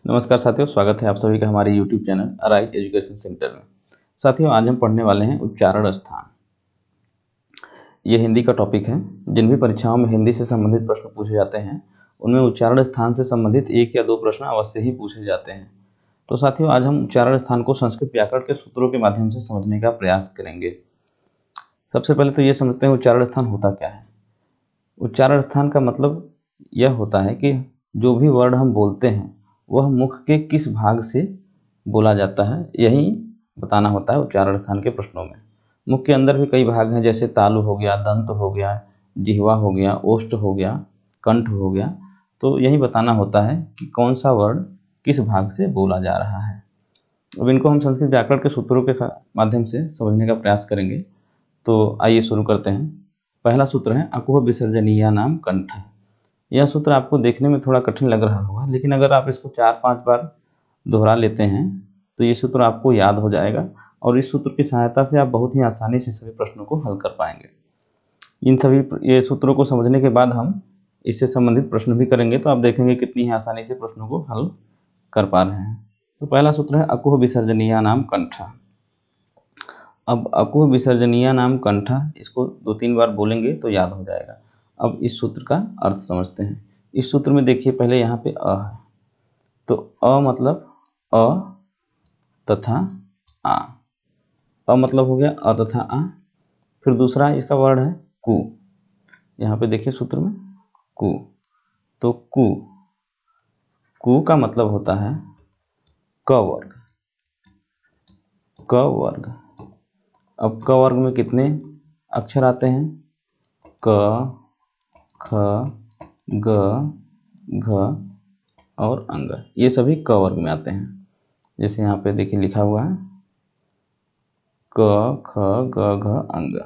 नमस्कार साथियों, स्वागत है आप सभी का हमारे YouTube channel arise education centre में। साथियों, आज हम पढ़ने वाले हैं उच्चारण स्थान। ये हिंदी का टॉपिक है। जिन भी परीक्षाओं में हिंदी से संबंधित प्रश्न पूछे जाते हैं उनमें उच्चारण स्थान से संबंधित 1 या 2 प्रश्न अवश्य ही पूछे जाते हैं। तो साथियों, आज हम उच्चारण स्थान को संस्कृत व्याकरण के सूत्रों के माध्यम से समझने का प्रयास करेंगे। सबसे पहले तो ये समझते हैं उच्चारण स्थान होता क्या है। उच्चारण स्थान का मतलब यह होता है कि जो भी वर्ड हम बोलते हैं वह मुख के किस भाग से बोला जाता है, यही बताना होता है उच्चारण स्थान के प्रश्नों में। मुख के अंदर भी कई भाग हैं, जैसे तालु हो गया, दंत हो गया, जिह्वा हो गया, ओष्ठ हो गया, कंठ हो गया। तो यही बताना होता है कि कौन सा वर्ड किस भाग से बोला जा रहा है। अब इनको हम संस्कृत व्याकरण के सूत्रों के माध्यम से समझने का प्रयास करेंगे। तो आइए शुरू करते हैं। पहला सूत्र है अकुह विसर्जनीया नाम कंठ। यह सूत्र आपको देखने में थोड़ा कठिन लग रहा होगा, लेकिन अगर आप इसको 4-5 बार दोहरा लेते हैं तो ये सूत्र आपको याद हो जाएगा और इस सूत्र की सहायता से आप बहुत ही आसानी से सभी प्रश्नों को हल कर पाएंगे। इन सभी ये सूत्रों को समझने के बाद हम इससे संबंधित प्रश्न भी करेंगे, तो आप देखेंगे कितनी ही आसानी से प्रश्नों को हल कर पा रहे हैं। तो पहला सूत्र है अकुह विसर्जनीया नाम कंठ। अब अकुह विसर्जनीया नाम कंठ, इसको 2-3 बार बोलेंगे तो याद हो जाएगा। अब इस सूत्र का अर्थ समझते हैं। इस सूत्र में देखिए, पहले यहाँ पे अ है, तो अ मतलब अ तथा आ। अ मतलब हो गया अ तथा आ। फिर दूसरा इसका वर्ड है कु। यहाँ पे देखिए सूत्र में कु, तो कु कु का मतलब होता है क वर्ग। क वर्ग। अब क वर्ग में कितने अक्षर आते हैं? क, ख, ग, घ और अंग। ये सभी क वर्ग में आते हैं। जैसे यहाँ पे देखिए लिखा हुआ है क, ख, ग, घ, अंग।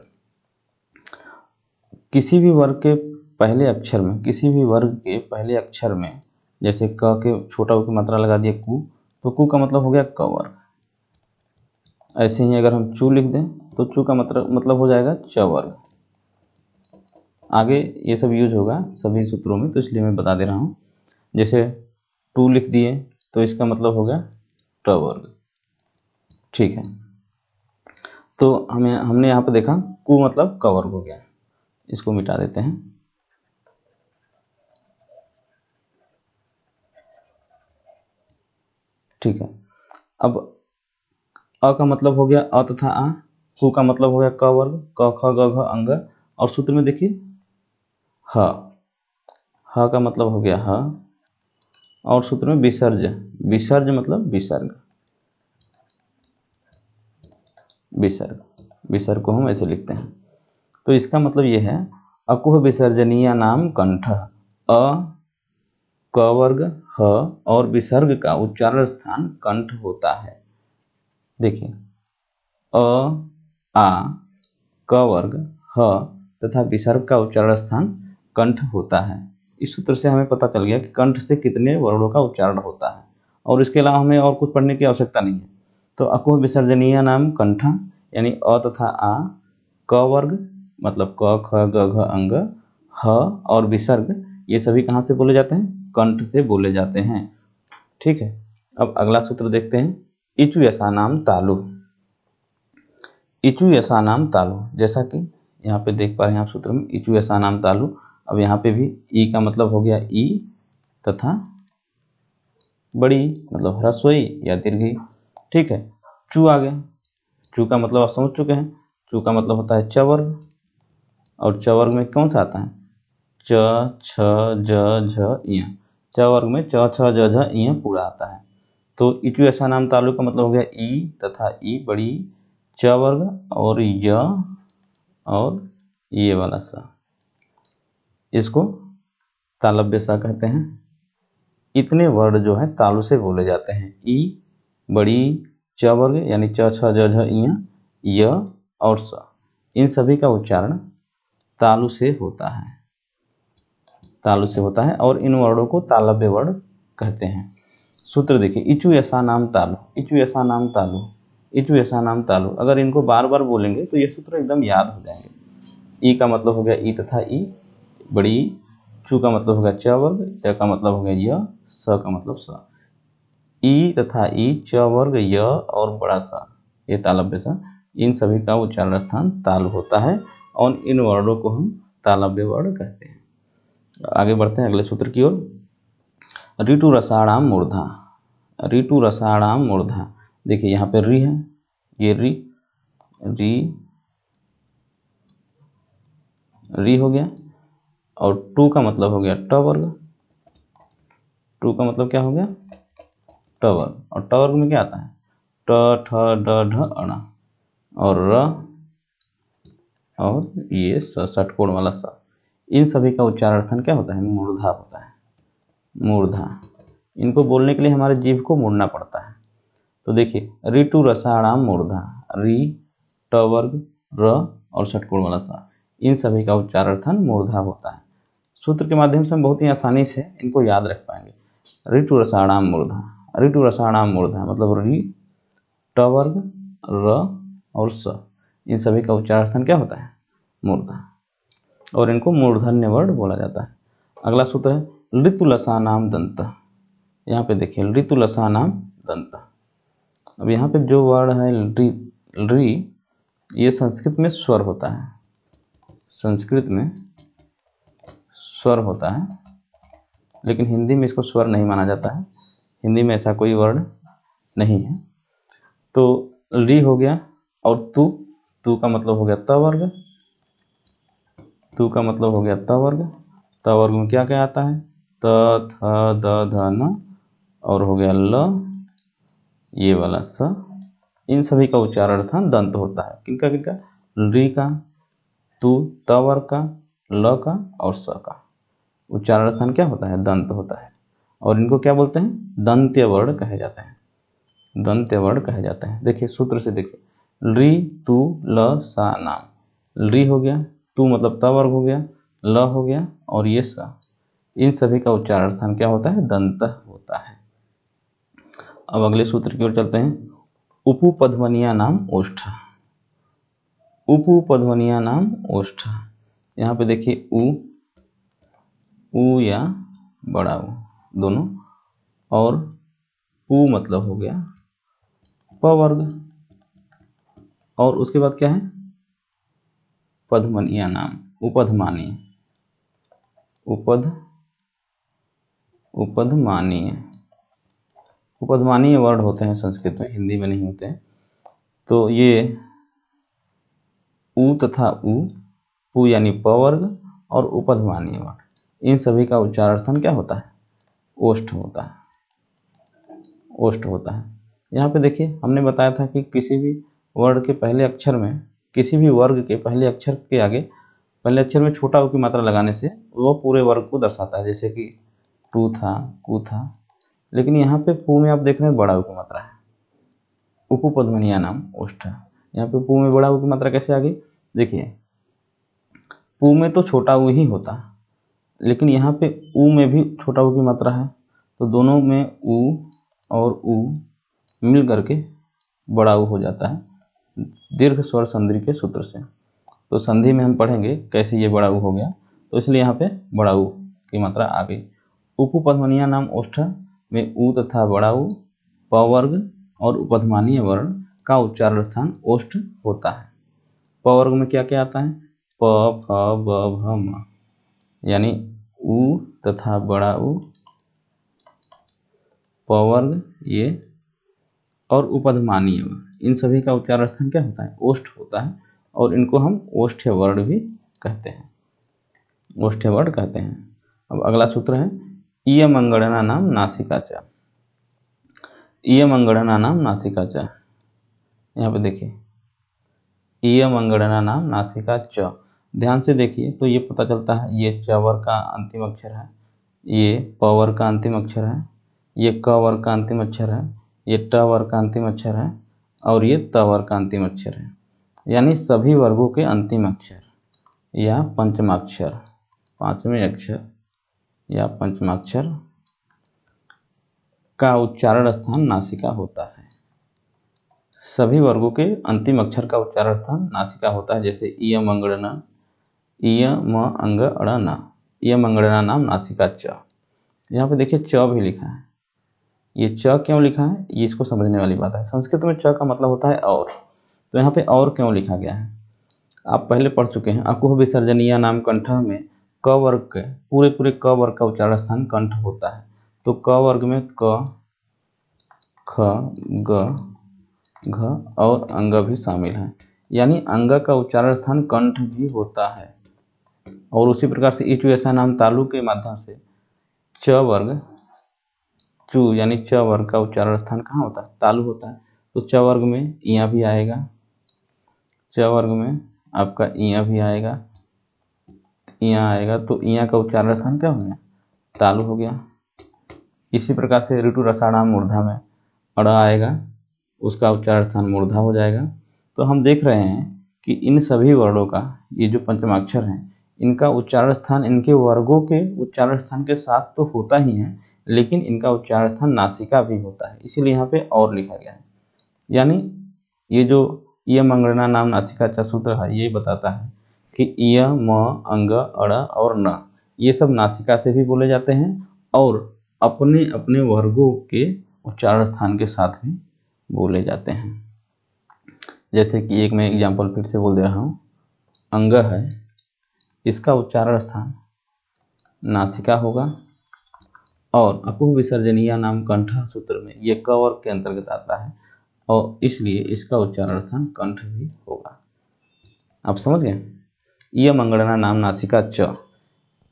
किसी भी वर्ग के पहले अक्षर में, किसी भी वर्ग के पहले अक्षर में, जैसे क के छोटा उ की मात्रा लगा दिए कु, तो कु का मतलब हो गया क वर्ग। ऐसे ही अगर हम चू लिख दें तो चू का मतलब हो जाएगा च वर्ग। आगे ये सब यूज होगा सभी सूत्रों में, तो इसलिए मैं बता दे रहा हूँ। जैसे टू लिख दिए तो इसका मतलब हो गया ट वर्ग। ठीक है, तो हमने यहाँ पे देखा कु मतलब क वर्ग हो गया। इसको मिटा देते हैं। ठीक है, अब अ का मतलब हो गया अ तथा आ। कु का मतलब हो गया क वर्ग, क, ख, ग, घ, अंग। और सूत्र में देखिए ह। ह का मतलब हो गया ह। और सूत्र में विसर्ज। विसर्ज मतलब विसर्ग। विसर्ग, विसर्ग को हम ऐसे लिखते हैं। तो इसका मतलब ये है अकुह विसर्जनीय नाम कंठ। अ, क वर्ग, ह और विसर्ग का उच्चारण स्थान कंठ होता है। देखिए अ, आ, क वर्ग, ह तथा विसर्ग का उच्चारण स्थान कंठ होता है। इस सूत्र से हमें पता चल गया कि कंठ से कितने वर्णों का उच्चारण होता है, और इसके अलावा हमें और कुछ पढ़ने की आवश्यकता नहीं है। तो अकुह विसर्जनीय नाम कंठ यानी अ तथा आ, क वर्ग मतलब क, ख, ग, घ, अंग, ह और विसर्ग, ये सभी कहाँ से बोले जाते हैं? कंठ से बोले जाते हैं। ठीक है, अब अगला सूत्र देखते हैं। इचु यसा नाम तालु। इचु यसा नाम तालु, जैसा कि यहाँ पे देख पा रहे हैं आप सूत्र में इचु यसा नाम तालु। अब यहाँ पे भी ई का मतलब हो गया ई तथा बड़ी मतलब ह्रस्व ई या दीर्घ। ठीक है, चू आ गया। चू का मतलब आप समझ चुके हैं। चू का मतलब होता है च वर्ग, और च वर्ग में कौन सा आता है? च, छ, ज, झ, इय। च वर्ग में च, छ, ज, झ, इय पूरा आता है। तो इचु ऐसा नाम तालु का मतलब हो गया ई तथा ई बड़ी, च वर्ग और य और ये वाला स, इसको तालव्य सा कहते हैं। इतने वर्ड जो है तालु से बोले जाते हैं। ई बड़ी, च वर्ग यानी च, छ, ज, झ, इय, य और स, इन सभी का उच्चारण तालु से होता है। तालु से होता है और इन वर्णों को तालव्य वर्ण कहते हैं। सूत्र देखिए, इचु यसा नाम तालु, इचु यसा नाम तालु, इचु यसा नाम तालु। अगर इनको बार बार बोलेंगे तो ये सूत्र एकदम याद हो जाएंगे। ई का मतलब हो गया ई तथा ई बड़ी, चू का मतलब हो गया च वर्ग, च का मतलब हो गया य, स का मतलब स। ई तथा ई, च वर्ग, य और बड़ा सा, ये तालव्य सा, इन सभी का उच्चारण स्थान ताल होता है और इन वर्णों को हम तालव्य वर्ण कहते हैं। आगे बढ़ते हैं अगले सूत्र की ओर। ऋतु रसाणाम मूर्धा, ऋतु रसाणाम मूर्धा, देखिए यहाँ पे री है, ये री हो गया और टू का मतलब हो गया ट वर्ग, टू का मतलब क्या हो गया ट वर्ग, और ट वर्ग में क्या आता है ट ठ ड ढ अण और र और ये षटकोण वाला स, इन सभी का उच्चारण स्थान क्या होता है मूर्धा होता है, मूर्धा। इनको बोलने के लिए हमारे जीभ को मोड़ना पड़ता है। तो देखिए ऋतु रसाणाम मूर्धा, री, ट वर्ग, र और षटकोण वाला सा, इन सभी का उच्चारण स्थान मूर्धा होता है। सूत्र के माध्यम से हम बहुत ही आसानी से इनको याद रख पाएंगे। ऋतु रसाणाम मूर्धा, ऋतु रसाणाम मूर्धा मतलब री, ट वर्ग, र और स, इन सभी का उच्चारण स्थान क्या होता है मूर्धा, और इनको मूर्धन्य वर्ण बोला जाता है। अगला सूत्र है ऋतुलसानाम दंत, यहाँ पे देखिए ऋतुलसानाम दंत। अब यहाँ पे जो वर्ण है री, ये संस्कृत में स्वर होता है, संस्कृत में स्वर होता है, लेकिन हिंदी में इसको स्वर नहीं माना जाता है, हिंदी में ऐसा कोई वर्ण नहीं है। तो री हो गया और तू, तू का मतलब हो गया त वर्ग, तू का मतलब हो गया त वर्ग, त वर्ग में क्या क्या आता है त थ द ध न और हो गया ल, ये वाला स, इन सभी का उच्चारण था दंत होता है। किनका किनका री का, तू, त वर्ग का, ल का और स का उच्चारण स्थान क्या होता है दंत होता है, और इनको क्या बोलते हैं दंत्य वर्ण कहे जाते हैं, दंत्य वर्ण कहे जाते हैं। देखिए सूत्र से देखिए री, तू, ल, सा, नाम। री हो गया, तू मतलब त वर्ग हो गया, ल हो गया और ये सा, इन सभी का उच्चारण स्थान क्या होता है दंत होता है। अब अगले सूत्र की ओर चलते हैं। उपपध्वनिया नाम ओष्ठ, उपपध्वनिया नाम ओष्ठ, यहाँ पे देखिए उ या बड़ा उ दोनों, और पू मतलब हो गया प वर्ग, और उसके बाद क्या है पध्वनिया नाम, उपधमानीय, उपधमानीय, उपधमानीय वर्ड होते हैं संस्कृत में, हिंदी में नहीं होते हैं। तो ये उ तथा पू यानी प वर्ग और उपधमानीय वर्ड, इन सभी का उच्चारण स्थान क्या होता है ओष्ठ होता है, ओष्ठ होता है। यहाँ पे देखिए हमने बताया था कि किसी भी वर्ड के पहले अक्षर में, किसी भी वर्ग के पहले अक्षर के आगे पहले अक्षर में छोटा उ की मात्रा लगाने से वो पूरे वर्ग को दर्शाता है, जैसे कि टू था, कू था, लेकिन यहाँ पे पू में आप देख रहे हैं बड़ा उ की मात्रा है, उपपध्वनिया नाम ओष्ठ। यहाँ पे पू में बड़ा उ की मात्रा कैसे आ गई, देखिए पू में तो छोटा उ ही होता, लेकिन यहाँ पे उ में भी छोटा उ की मात्रा है, तो दोनों में उ और उ मिल करके बड़ा उ हो जाता है दीर्घ स्वर संधि के सूत्र से। तो संधि में हम पढ़ेंगे कैसे ये बड़ा उ हो गया, तो इसलिए यहाँ पे बड़ा उ की मात्रा आ गई। उपपध्वनिया नाम ओष्ठ में उ तथा बड़ा उ, प वर्ग और उपधमानीय वर्ण का उच्चारण स्थान ओष्ठ होता है। प वर्ग में क्या क्या आता है प, फ, ब, भ, म, यानी उ तथा बड़ा उ, प वर्ग ये और उपधमानीय वर्ण, इन सभी का उच्चारण स्थान क्या होता है ओष्ठ होता है, और इनको हम ओष्ठ्य वर्ण भी कहते हैं, ओष्ठ्य वर्ण कहते हैं। अब अगला सूत्र है इयमंगणना नाम नासिका च, इयमंगणना नाम नासिका च, यहाँ पे देखिए इयमंगणना नाम नासिका च, ध्यान से देखिए तो ये पता चलता है ये च वर्ग का अंतिम अक्षर है, ये प वर्ग का अंतिम अक्षर है, ये क वर्ग का अंतिम अक्षर है, ये ट वर्ग का अंतिम अक्षर है और ये त वर्ग का अंतिम अक्षर है, यानी सभी वर्गों के अंतिम अक्षर या पंचमाक्षर, पांचवें अक्षर या पंचमाक्षर का उच्चारण स्थान नासिका होता है। सभी वर्गों के अंतिम अक्षर का उच्चारण स्थान नासिका होता है, जैसे इयम अंगड़ना, इय म अंग अड़ना, इयम अंगड़ना नाम नासिका च। यहाँ पे देखिए च भी लिखा है, ये च क्यों लिखा है, ये इसको समझने वाली बात है। संस्कृत में च का मतलब होता है और, तो यहाँ पे और क्यों लिखा गया है आप पहले पढ़ चुके हैं। अकुह विसर्जनीय नाम कंठ में क वर्ग के पूरे पूरे क वर्ग का उच्चारण स्थान कंठ होता है। तो क वर्ग में क, ख, ग, घ और अंग भी शामिल है, यानी अंग का उच्चारण स्थान कंठ भी होता है। और उसी प्रकार से इचु ऐसा नाम तालु के माध्यम से च वर्ग, चु यानी च वर्ग का उच्चारण स्थान कहाँ होता है, तालु होता है। तो च वर्ग में इया भी आएगा, च वर्ग में आपका इया भी आएगा, इया आएगा, तो इया का उच्चारण स्थान क्या हो गया, तालु हो गया। इसी प्रकार से ऋतु रसाणाम मूर्धा में अड़ा आएगा, उसका उच्चारण स्थान मूर्धा हो जाएगा। तो हम देख रहे हैं कि इन सभी वर्णों का, ये जो पंचमाक्षर हैं, इनका उच्चारण स्थान इनके वर्गों के उच्चारण स्थान के साथ तो होता ही है, लेकिन इनका उच्चारण स्थान नासिका भी होता है, इसीलिए यहाँ पे और लिखा गया है। यानी ये जो य मंगणना नाम नासिका च सूत्र है, ये बताता है कि य, म, अंग, अड़ और न, ये सब नासिका से भी बोले जाते हैं और अपने अपने वर्गों के उच्चारण स्थान के साथ भी बोले जाते हैं। जैसे कि एक मैं एग्जाम्पल फिर से बोल दे रहा हूँ, अंग है, इसका उच्चारण स्थान नासिका होगा और अकुह विसर्जनीय नाम कंठ सूत्र में ये क वर्ग के अंतर्गत आता है और इसलिए इसका उच्चारण स्थान कंठ भी होगा। आप समझ गए। य मंगणना नाम नासिका च,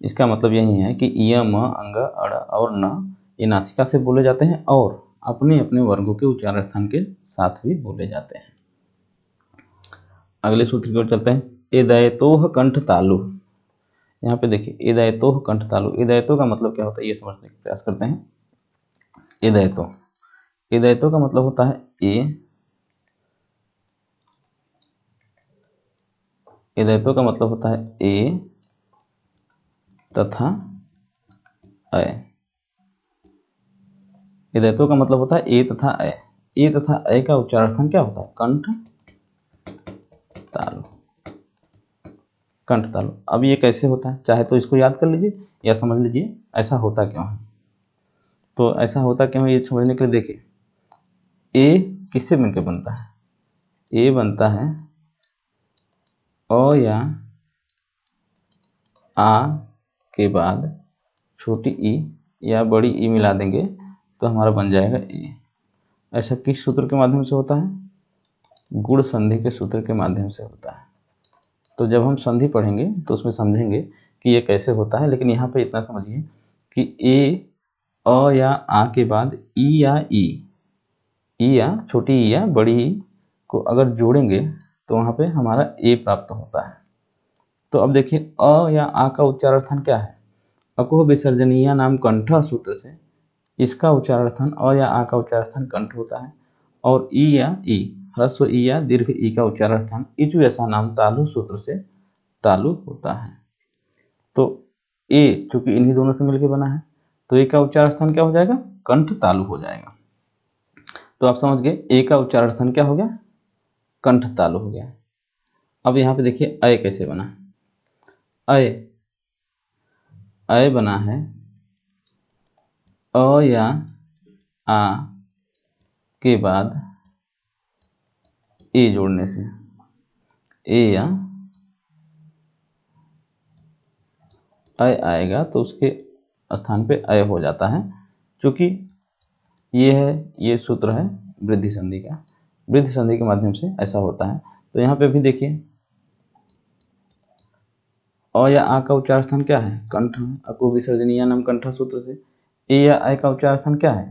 इसका मतलब यही है कि य, म, अंग, अड़ और न, ये नासिका से बोले जाते हैं और अपने अपने वर्गों के उच्चारण स्थान के साथ भी बोले जाते हैं। अगले सूत्र की ओर चलते हैं। एदयतोह कंठ तालु। यहाँ पे देखिए एदयतोह कंठ तालु, एदयतो का मतलब क्या होता है ये समझने का प्रयास करते हैं। एदयतो, एदयतो का मतलब होता है ए, एदयतो का मतलब होता है ए तथा अय। एदयतो का मतलब होता है ए तथा अय। ए तथा अय का उच्चारण स्थान क्या होता है, कंठ तालु, कंठ तालु। अब ये कैसे होता है, चाहे तो इसको याद कर लीजिए या समझ लीजिए ऐसा होता क्यों है। तो ऐसा होता क्यों है ये समझने के लिए देखिए, ए किससे मिलकर बनता है, ए बनता है अ या आ के बाद छोटी ई या बड़ी ई मिला देंगे तो हमारा बन जाएगा ए। ऐसा किस सूत्र के माध्यम से होता है, गुण संधि के सूत्र के माध्यम से होता है। तो जब हम संधि पढ़ेंगे तो उसमें समझेंगे कि ये कैसे होता है, लेकिन यहाँ पे इतना समझिए कि ए अ या आ के बाद ई या ई या छोटी ई या बड़ी ई को अगर जोड़ेंगे तो वहाँ पे हमारा ए प्राप्त होता है। तो अब देखिए अ या आ का उच्चारण स्थान क्या है, अकुह विसर्जनीय नाम कंठ सूत्र से इसका उच्चारण स्थान अ या आ का उच्चारण स्थान कंठ होता है और ई या ई, ह्रस्व ई या दीर्घ ई का उच्चारण स्थान इचु ऐसा नाम तालु सूत्र से तालु होता है। तो ए चूंकि इन्हीं दोनों से मिलकर बना है तो ए का उच्चारण स्थान क्या हो जाएगा, कंठ तालु हो जाएगा। तो आप समझ गए ए का उच्चारण स्थान क्या हो गया, कंठ तालु हो गया। अब यहाँ पे देखिए अय कैसे बना, अय, अय बना है अ या आ के बाद ए जोड़ने से, ए या अय आएगा तो उसके स्थान पे अय हो जाता है। क्योंकि ये है, ये सूत्र है वृद्धि संधि का, वृद्धि संधि के माध्यम से ऐसा होता है। तो यहाँ पे भी देखिए अ या आ का उच्चारण स्थान क्या है, कंठ। अकुह विसर्जनीय नाम कंठ सूत्र से ए या अय का उच्चारण स्थान क्या है,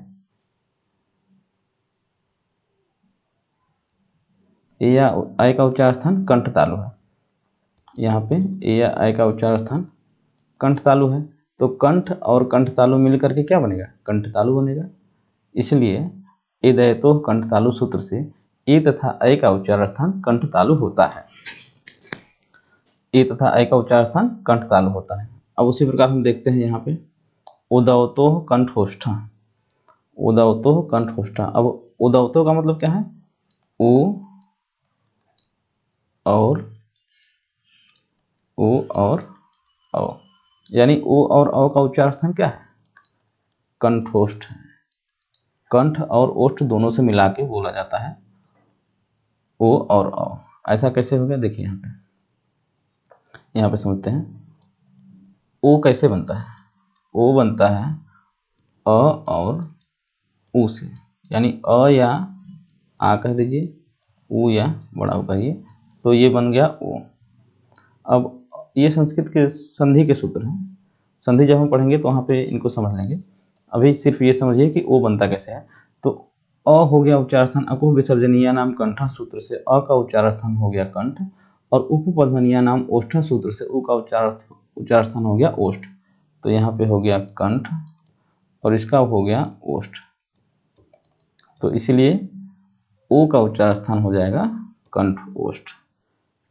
ए या अय का उच्चारण स्थान कंठ तालु है। यहाँ पे ए या अय का उच्चारण स्थान कंठ तालु है, तो कंठ और कंठ तालु मिल करके क्या बनेगा, कंठ तालु बनेगा। इसलिए एदयतोह कंठ तालु सूत्र से ए तथा अय का उच्चारण स्थान कंठ तालु होता है, ए तथा अय का उच्चारण स्थान कंठ तालु होता है। अब उसी प्रकार हम देखते हैं यहाँ पे उदवतोह कंठोष्ठ, उदवतोह कंठोष्ठ। अब उदवतो का मतलब क्या है, ओ और औ, यानी ओ और औ का उच्चारण स्थान क्या है, कंठोष्ठ है, कंठ और ओष्ठ दोनों से मिला के बोला जाता है ओ और अ। ऐसा कैसे हो गया, देखिए यहाँ पे समझते हैं। ओ कैसे बनता है, ओ बनता है अ और ऊ से, यानी अ या आ कह दीजिए, ऊ या बड़ा ऊ कहिए, तो ये बन गया ओ। अब ये संस्कृत के संधि के सूत्र हैं, संधि जब हम पढ़ेंगे तो वहाँ पे इनको समझ लेंगे। अभी सिर्फ ये समझिए कि ओ बनता कैसे है। तो अ हो गया उच्चार स्थान अकुह विसर्जनीय नाम कंठा सूत्र से अ का उच्चार स्थान हो गया कंठ, और उपपद्मनीय नाम ओष्ठा सूत्र से उ का उच्चार स्थान हो गया ओष्ठ। तो यहाँ पे हो गया कंठ और इसका हो गया ओष्ठ, तो इसीलिए ओ का उच्चार स्थान हो जाएगा कंठ ओष्ठ।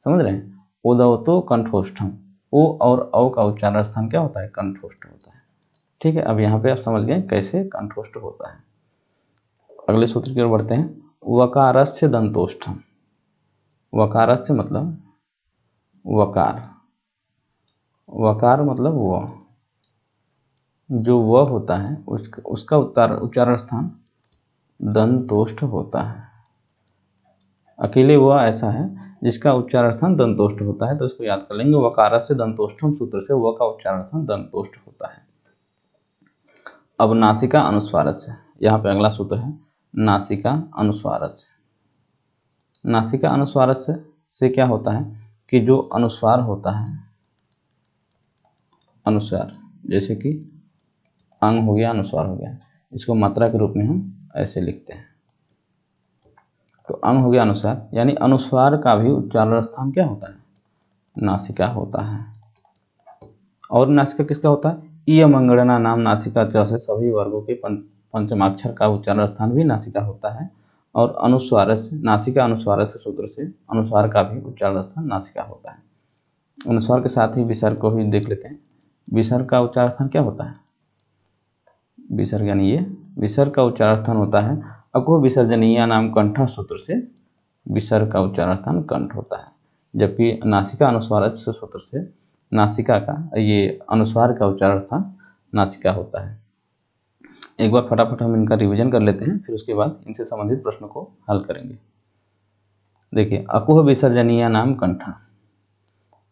समझ रहे हैं, ओदवतो कंठोष्ठम, ओ और औ का उच्चारण स्थान क्या होता है, कंठोष्ठ होता है। ठीक है, अब यहाँ पे आप समझ गए कैसे कंठोष्ठ होता है। अगले सूत्र की ओर बढ़ते हैं। वकारस्य दंतोष्ठम, वकारस्य मतलब वकार, वकार मतलब व, जो व होता है उसका उच्चारण स्थान दंतोष्ठ होता है। अकेले व ऐसा है जिसका उच्चारण स्थान दंतोष्ठ होता है, तो इसको याद कर लेंगे। वकारस्य दंतोष्ठम सूत्र से व का उच्चारण स्थान दंतोष्ठ होता है। अब नासिका अनुस्वारस्य, यहाँ पे अगला सूत्र है नासिका अनुस्वारस्य। नासिका अनुस्वारस्य से क्या होता है कि जो अनुस्वार होता है, अनुस्वार जैसे कि अंग हो गया, अनुस्वार हो गया, इसको मात्रा के रूप में हम ऐसे लिखते हैं। तो अंग हो गया अनुस्वार, यानी अनुस्वार का भी उच्चारण स्थान क्या होता है, नासिका होता है। और नासिका किसका होता है, इय मंगणना नाम नासिका च से सभी वर्गों के पंचमाक्षर का उच्चारण स्थान भी नासिका होता है। और अनुस्वारस्य, नासिका अनुस्वारस्य सूत्र से अनुस्वार का भी उच्चारण स्थान नासिका होता है। अनुस्वार के साथ ही विसर्ग को भी देख लेते हैं। विसर्ग का उच्चारण स्थान क्या होता है, विसर्ग यानी ये विसर्ग का उच्चारण स्थान होता है अकुह विसर्जनीय नाम कंठा सूत्र से विसर्ग का उच्चारण स्थान कंठ होता है। जबकि नासिका अनुस्वारस्य सूत्र से नासिका का ये अनुस्वार का उच्चारण स्थान नासिका होता है। एक बार फटाफट हम इनका रिवीजन कर लेते हैं, फिर उसके बाद इनसे संबंधित प्रश्नों को हल करेंगे। देखिए, अकुह विसर्जनीय नाम कंठा,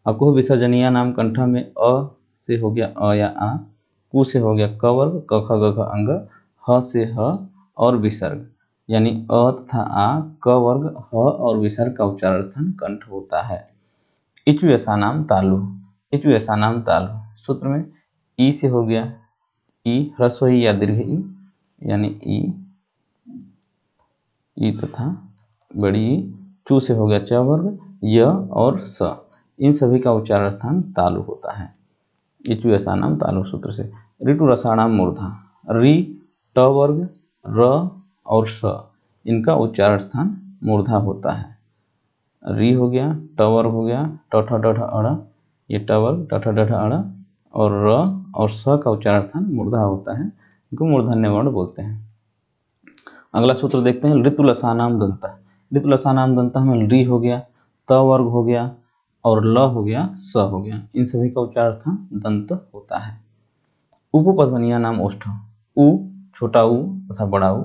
अकुह विसर्जनीय नाम कंठा में अ से हो गया अ या आ, कु से हो गया क वर्ग, क ख ग घ अंग, ह से ह और विसर्ग, यानी अ तथा आ, क वर्ग, ह और विसर्ग का उच्चारण स्थान कंठ होता है। इचु ऐसा नाम तालु, इचु ऐसा नाम तालु सूत्र में ई से हो गया ई, ह्रस्व ई या दीर्घ ई, यानी ई तथा बड़ी ई, चू से हो गया च वर्ग, य और स, इन सभी का उच्चारण स्थान तालु होता है। इचु ऐसा नाम तालु सूत्र से। ऋतु रसाणाम मूर्धा, री, ट वर्ग, र और स, इनका उच्चारण स्थान मूर्धा होता है। री हो गया, ट वर्ग हो गया, ट ठ ड ढ अड़, ये ट वर्ग, ट ठ ड ढ अड़, और र और स का उच्चारण स्थान मूर्धा होता है, इनको मूर्धन्य वर्ण बोलते हैं। अगला सूत्र देखते हैं। ऋतुलसानाम दंता, ऋतुलसानाम दंता में री हो गया, त वर्ग हो गया और ल हो गया, स हो गया, इन सभी का उच्चारण स्थान दंत होता है। उपपद्मनीय नाम ओष्ठ, उ छोटा उ तथा बड़ा उ,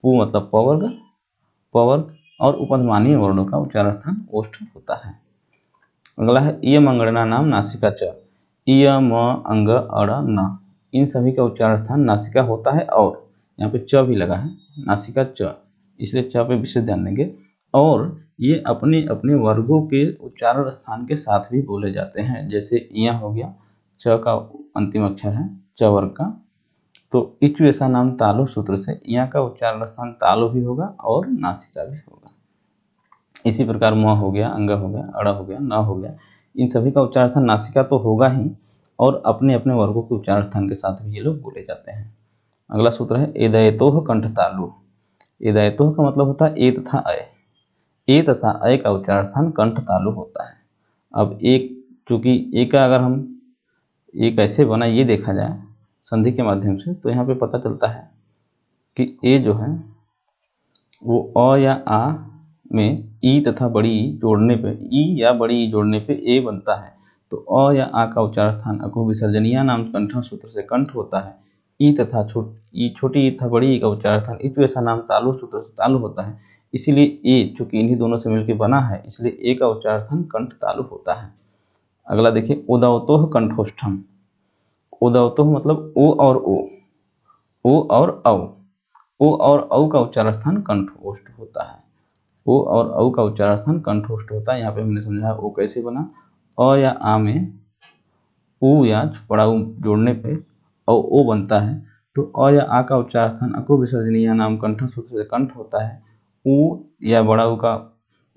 पु मतलब पवर्ग, पवर्ग और उपपद्मानीय वर्णों का उच्चारण स्थान ओष्ठ होता है। अगला है इय मंगणना नाम नासिका च, इय म अंग अड़ न, इन सभी का उच्चारण स्थान नासिका होता है। और यहाँ पे च भी लगा है, नासिका च, इसलिए च पे विशेष ध्यान देंगे। और ये अपने अपने वर्गों के उच्चारण स्थान के साथ भी बोले जाते हैं, जैसे इय हो गया, च का अंतिम अक्षर है च वर्ग का, तो इचु ऐसा नाम तालु सूत्र से इय का उच्चारण स्थान तालु भी होगा और नासिका भी होगा। इसी प्रकार म हो गया, अंग हो गया, अड़ हो गया, न हो गया, इन सभी का उच्चारण स्थान नासिका तो होगा ही, और अपने अपने वर्गों के उच्चारण स्थान के साथ भी ये लोग बोले जाते हैं। अगला सूत्र है एदयतोह कंठ तालु, एदयतोह का मतलब होता है ए तथा अय, ए तथा अय का उच्चारण स्थान कंठ तालु होता है। अब एक, चूंकि ए का अगर हम ए कैसे बना ये देखा जाए संधि के माध्यम से, तो यहाँ पे पता चलता है कि ए जो है वो अ या आ में ई तथा बड़ी ई जोड़ने पे, ई या बड़ी ई जोड़ने पे ए बनता है, तो अ या आ का उच्चारण स्थान अकुह विसर्जनीय नाम कंठा सूत्र से कंठ होता है। ई तथा ई छोटी ई था बड़ी ई का उच्चारण इचु ऐसा नाम तालु सूत्र से तालु होता है, इसीलिए ए चूंकि इन्हीं दोनों से मिलकर बना है इसलिए ए का उच्चारण कंठ तालु होता है। अगला देखिए उदवतोह कंठोष्ठम। उदवतोह मतलब ओ और ओ और औ। ओ और औ का उच्चारण स्थान कंठोष्ठ होता है। ओ और औ का उच्चारण स्थान कंठोष्ठ होता है। यहाँ पे हमने समझा ओ कैसे बना, अ या आ में उ या बड़ा उ जोड़ने पे ओ बनता है, तो अ या आ का उच्चारण स्थान अको विसर्जनीय नाम कंठ सूत्र से कंठ होता है। उ या बड़ा उ का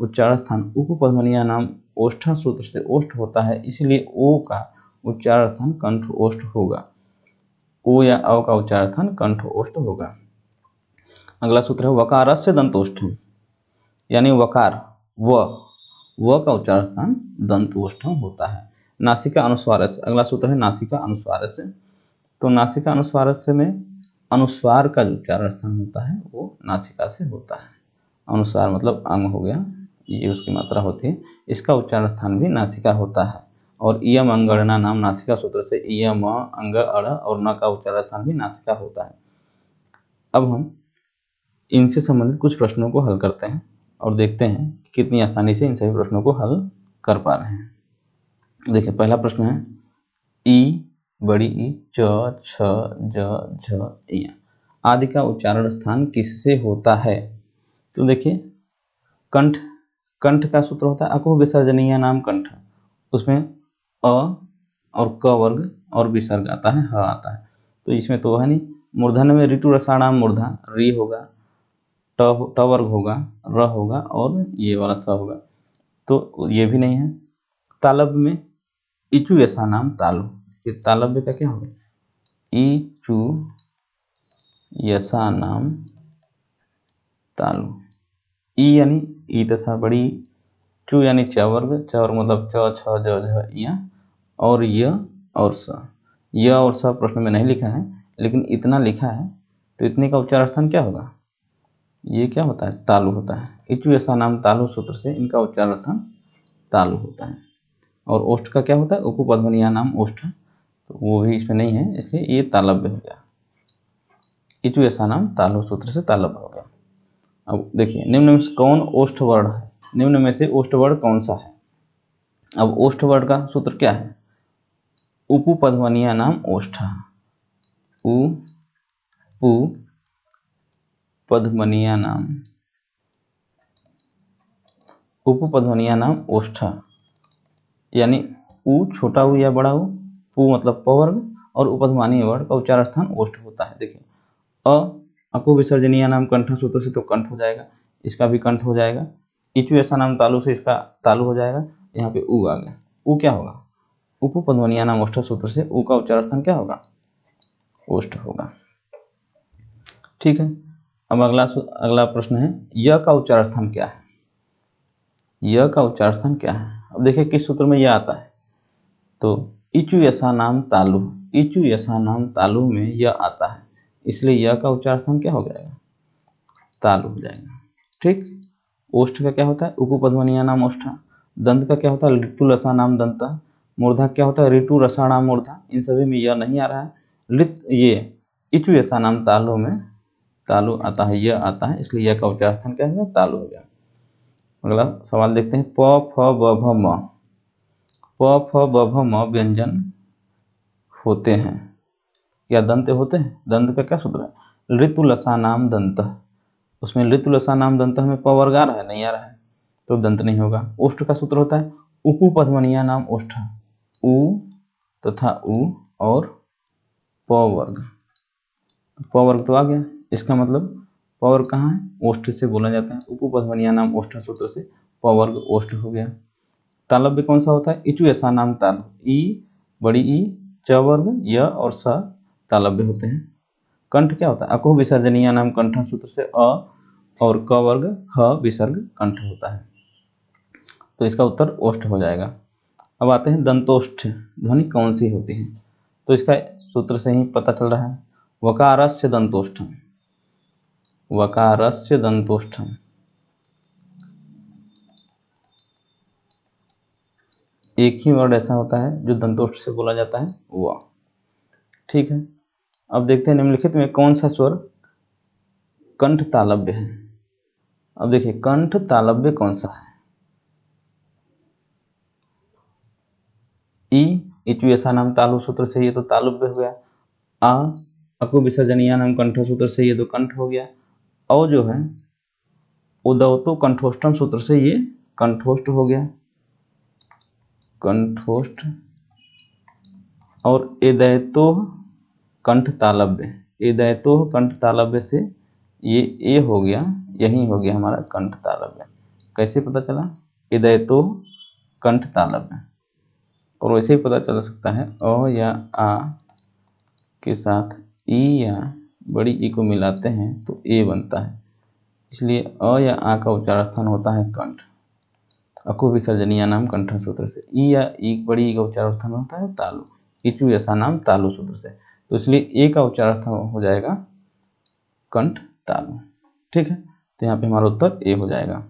उच्चारण स्थान उपपद्मनीय नाम ओष्ठा सूत्र से ओष्ठ होता है, इसलिए ओ का उच्चारण स्थान कंठ ओष्ठ होगा। ओ या औ का उच्चारण स्थान कंठ ओष्ठ होगा। अगला सूत्र है वकारस्य दंतोष्ठम, यानी वकार व का उच्चारण स्थान दंतोष्ठम होता है। नासिका अनुस्वारस्य, अगला सूत्र है नासिका अनुस्वारस्य। तो नासिका अनुस्वारस्य में अनुस्वार का जो उच्चारण स्थान होता है वो नासिका से होता है। अनुस्वार मतलब अंग हो गया, ये उसकी मात्रा होती है, इसका उच्चारण स्थान भी नासिका होता है। और इयम अंगणना नाम नासिका सूत्र से इयम अंग अड़ और न का उच्चारण स्थान भी नासिका होता है। अब हम इनसे संबंधित कुछ प्रश्नों को हल करते हैं और देखते हैं कि कितनी आसानी से इन सभी प्रश्नों को हल कर पा रहे हैं। देखिए पहला प्रश्न है ई बड़ी ई च छ ज झ इ आदि का उच्चारण स्थान किससे होता है? तो देखिए कंठ, कंठ का सूत्र होता है अकुह विसर्जनीय नाम कंठ, उसमें अ और क वर्ग और विसर्ग आता है, ह आता है, तो इसमें तो है नहीं। मूर्धन्य में ऋतु रसाणाम मूर्धा, री होगा, ट वर्ग होगा, र होगा और ये वाला स होगा, तो ये भी नहीं है। तालब में इचु ऐसा नाम तालु, तालव्य का क्या होगा? इचु यसा नाम तालु। ई यानी ई तथा बड़ी, चु यानी च वर्ग मतलब च छ ज झ इया, और य और स। य और स प्रश्न में नहीं लिखा है लेकिन इतना लिखा है, तो इतने का उच्चारण स्थान क्या होगा? ये क्या होता है? तालु होता है। इचु ऐसा नाम तालु सूत्र से इनका उच्चारण स्थान तालु होता है। और ओष्ठ का क्या होता है? उपपद्मनीय नाम ओष्ठ, तो वो भी इसमें नहीं है, इसलिए ये तालव्य हो गया। इचु ऐसा नाम तालु सूत्र से तालव्य हो गया। अब देखिए निम्न में से कौन ओष्ठ वर्ण है? निम्न में से ओष्ठ वर्ण कौन सा है? अब ओष्ठ वर्ण का सूत्र क्या है? उपपद्मनीय नाम ओष्ठ, उ पद्मनीय नाम, उपपद्मनीय नाम ओष्ठ, यानी उ छोटा उ या बड़ा उ, पु मतलब प वर्ग और उपपद्मनीय वर्ण का उच्चारण स्थान ओष्ठ होता है। देखिए अको विसर्जनीय नाम कंठ सूत्र से तो कंठ हो जाएगा, इसका भी कंठ हो जाएगा। इचु ऐसा नाम तालु से इसका तालु हो जाएगा। यहाँ पे उ आ गया, उ क्या होगा? उपपद्मनीय नाम ओष्ठ सूत्र से उ का उच्चारण स्थान क्या होगा? ओष्ठ होगा। ठीक है। अब अगला प्रश्न है य का उच्चारण स्थान क्या है? य का उच्चारण स्थान क्या है? अब देखिए किस सूत्र में यह आता है, तो इचु यसा नाम तालु, इचु यसा नाम तालु में यह आता है, इसलिए यह का उच्चारण स्थान क्या हो जाएगा? तालु हो जाएगा। ठीक। ओष्ठ का क्या होता है? उपपद्मनीय नाम ओष्ठ। दंत का क्या होता है? ऋतु रसा नाम दंत। मूर्धा क्या होता है? ऋतु रसा नाम मूर्धा। इन सभी में यह नहीं आ रहा है। ये इचु यसा नाम तालु में तालु आता है, यह आता है, इसलिए यह का उच्चारण स्थान क्या हो गया? तालु हो गया। अगला सवाल देखते हैं प फ ब भ म। प फ ब भ म व्यंजन होते हैं, क्या दंत होते हैं? दंत का क्या सूत्र है? ऋतु लसा नाम दंत, उसमें ऋतु लसा नाम दंत में प वर्ग आ रहा है? नहीं आ रहा है, तो दंत नहीं होगा। ओष्ठ का सूत्र होता है उपपद्मनीय नाम ओष्ठ, उ तथा उ और प वर्ग, प वर्ग तो आ गया, इसका मतलब प वर्ग कहाँ है? ओष्ठ से बोला जाता है। उपपद्मनीय नाम ओष्ठ सूत्र से प वर्ग ओष्ठ हो गया। तालव्य कौन सा होता है? इचु ऐसा नाम तालु, ई बड़ी ई च वर्ग य और स तालव्य होते हैं। कंठ क्या होता है? अकुह विसर्जनीय नाम कंठ सूत्र से अ और क वर्ग ह विसर्ग कंठ होता है, तो इसका उत्तर ओष्ठ हो जाएगा। अब आते हैं दंतोष्ठ ध्वनि कौन सी होती है, तो इसका सूत्र से ही पता चल रहा है। वकारस्य दंतोष्ठम, वकारस्य दंतोष्ठम, एक ही वर्ड ऐसा होता है जो दंतोष्ठ से बोला जाता है, वह। ठीक है। अब देखते हैं निम्नलिखित में कौन सा स्वर कंठ तालव्य है। अब देखिए कंठ तालव्य कौन सा है। ई इचु ऐसा नाम तालु सूत्र से ये तो तालव्य हो गया। आ अकु विसर्जनीय नाम कंठ सूत्र से ये तो कंठ हो गया। और जो है उदवतो कंठोष्ठम सूत्र से ये कंठोष्ठ हो गया, कंठोष्ठ। और एदैतो कंठ तालव्य, एदैतो कंठ तालव्य से ये ए हो गया, यही हो गया हमारा कंठ तालव्य। कैसे पता चला? एदैतो कंठ तालव्य। और वैसे ही पता चल सकता है अ या आ के साथ ई या बड़ी ई को मिलाते हैं तो ए बनता है, इसलिए अ या आ का उच्चारण स्थान होता है कंठ। अकु विसर्जनीय नाम कंठ सूत्र से। ई या ई बड़ी ई का उच्चारण स्थान होता है तालु, इचु ऐसा नाम तालु सूत्र से, तो इसलिए ए का उच्चारण स्थान हो जाएगा कंठ तालु। ठीक है, तो यहाँ पे हमारा उत्तर ए हो जाएगा।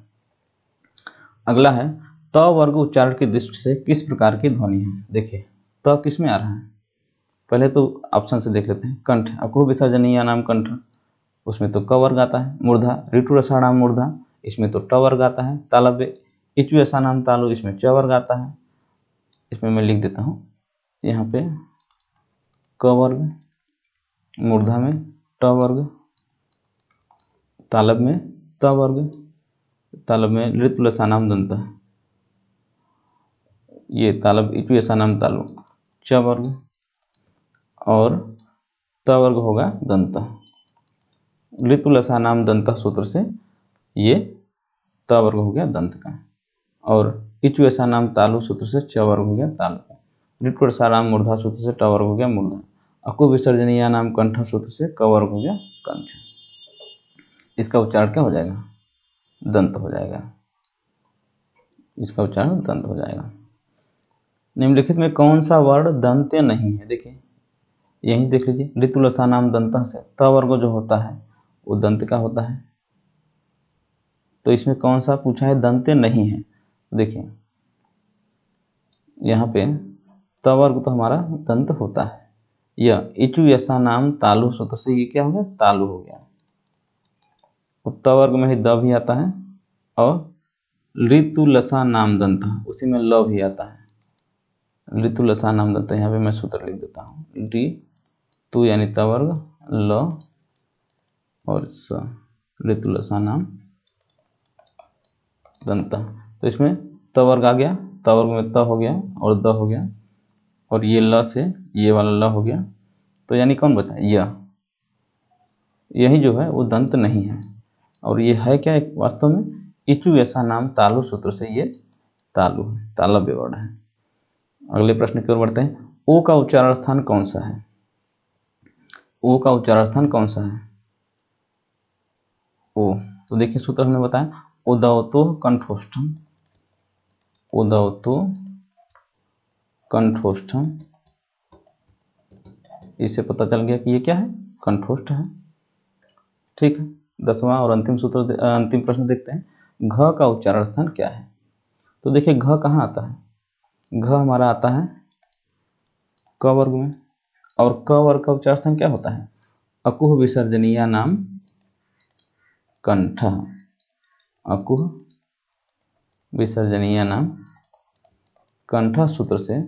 अगला है त वर्ग उच्चारण की दृष्टि से किस प्रकार की ध्वनि है। देखिए त किस में आ रहा है, पहले तो ऑप्शन से देख लेते हैं। कंठ अकु विसर्जनीय नाम कंठ, उसमें तो क वर्ग आता है। मूर्धा ऋतु रसाणाम मूर्धा, इसमें तो ट वर्ग आता है। तालव्य इचु ऐसा नाम तालु, इसमें च वर्ग आता है। इसमें मैं लिख देता हूँ यहाँ पे क वर्ग, मूर्धा में ट वर्ग, तालब में त वर्ग, तालब में ऋतु लसानाम दंत, ये तालब इचु ऐसा नाम तालु च वर्ग, और त वर्ग होगा दंत। ऋतु लसानाम दंत सूत्र से ये त वर्ग हो गया दंत का, और इचु ऐसा नाम तालु सूत्र से च वर्ग हो गया तालु का। ऋतु रसानाम मूर्धा सूत्र से ट वर्ग हो गया मूर्धा। अकु विसर्जनीय नाम कंठ सूत्र से क वर्ग हो गया कंठ। इसका उच्चारण क्या हो जाएगा? दंत हो जाएगा। इसका उच्चारण दंत हो जाएगा। निम्नलिखित में कौन सा वर्ण दंत्य नहीं है? देखिए यही देख लीजिए, ऋतु लसानाम दंत से त वर्ग जो होता है वो दंत का होता है, तो इसमें कौन सा पूछा है दंत्य नहीं है। देखिए यहाँ पे त वर्ग तो हमारा दंत होता है। यह इचु ऐसा नाम तालु सूत्र से ये क्या हो गया? तालु हो गया। अब त वर्ग में ही द भी आता है, और ऋतु लसा नाम दंत उसी में ल भी आता है। ऋतु लसा नाम दंत, यहाँ पे मैं सूत्र लिख देता हूँ। ऋतु यानी त वर्ग, ल और स, ऋतु लसा नाम दंत। तो इसमें त वर्ग आ गया, त वर्ग में त हो गया और द हो गया, और ये ल से ये वाला ल हो गया, तो यानी कौन बचा? यही जो है वो दंत नहीं है। और ये है क्या एक वास्तव में? इचु ऐसा नाम तालु सूत्र से ये तालु है, तालव्य वर्ण है। अगले प्रश्न की ओर बढ़ते हैं। ओ का उच्चारण स्थान कौन सा है? ओ का उच्चारण स्थान कौन सा है? ओ, तो देखिए सूत्र हमने बताया उदवतो कंठोष्ठम, उदवतो कंठोष्ठम। इससे पता चल गया कि ये क्या है? कंठोष्ठ है। ठीक है, 10वां और अंतिम सूत्र, अंतिम प्रश्न देखते हैं। घ का उच्चारण स्थान क्या है? तो देखिए घ कहाँ आता है? घ हमारा आता है क वर्ग में, और क वर्ग का उच्चारण स्थान क्या होता है? अकुह विसर्जनीय नाम कंठ, अकुह विसर्जनीय नाम कंठ सूत्र से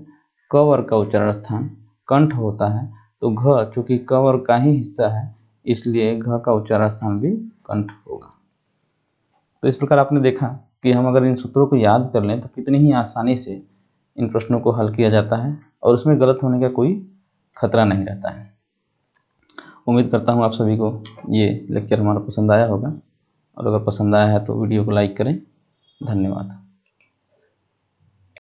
क वर्ग का उच्चारण स्थान कंठ होता है। तो घ चूंकि क वर्ग का ही हिस्सा है, इसलिए घ का उच्चारण स्थान भी कंठ होगा। तो इस प्रकार आपने देखा कि हम अगर इन सूत्रों को याद कर लें तो कितनी ही आसानी से इन प्रश्नों को हल किया जाता है, और उसमें गलत होने का कोई खतरा नहीं रहता है। उम्मीद करता हूँ आप सभी को ये लेक्चर हमारा पसंद आया होगा, और अगर पसंद आया है तो वीडियो को लाइक करें। धन्यवाद।